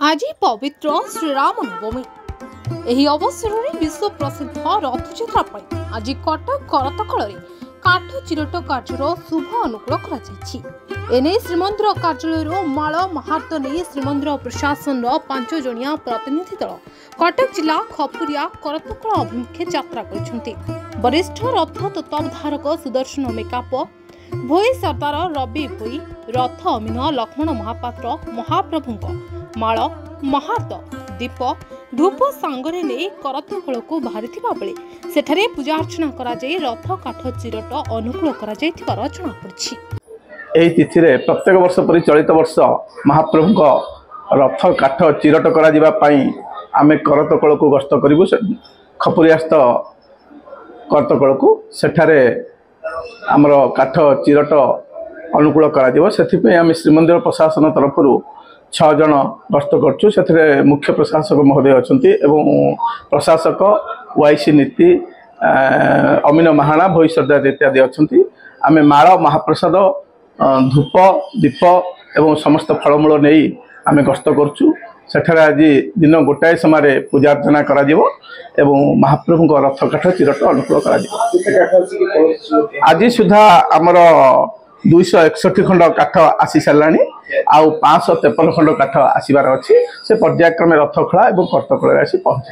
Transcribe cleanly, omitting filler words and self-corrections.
आज पवित्र श्रीराम नवमी। एही अवसर में विश्व प्रसिद्ध रथयात्रा पर आज कटक करतकल काठ चिरट कार्यर शुभ अनुकूल कर श्रीमंदिर कार्यालय माल महार्त नहीं श्रीमंदिर प्रशासन 5 जणिया प्रतिनिधि दल कटक जिला खपुरिया करतकल अभिमुखे यात्रा कर वरिष्ठ रथ तत्वावधारक सुदर्शन मेकाप भोई सरदार रवि भोई रथ अमीन लक्ष्मण महापात्र महाप्रभु माल महार्त दीप धूप सांगरे नहीं करतकल को बाहरी बेले सेठारे पूजा अर्चना करा जाय रथ काठ चिरट अनुकूल करा जायथिबार जणापड़ी। एही तिथि प्रत्येक वर्ष परि चलित वर्ष महाप्रभु रथ काठ चिरट करा जिबा पई आमे करतकल को गस्त करिबु। खपुरियास्थ करतकल को सेठारे आमर काठ चिरट अनुकूल करा जिवो। सेथि पई आमे श्रीमंदिर प्रशासन तरफरु 6 जन गस्त करछु। सेथरे मुख्य प्रशासक महोदय अछंती एवं प्रशासक वाईसी नीति अमीन महाना भोई सरदार इत्यादि अछंती। आमे माळ महाप्रसाद धूप दीप एवं समस्त फलमूल नहीं आमे गस्त करछु। सेठारे आज दिन गोटाए समय पूजा अर्चना करा जिवो एवं महाप्रभु रथ काठ चिरट अनुकूल करा जिवो। आज सुधा आमर 261 खंड काठ आसी साराणी आउ 553 खंड काठ आसबार अच्छी से पर्यायक्रमे रथ खड़ा और करतकल आसी पहुंच।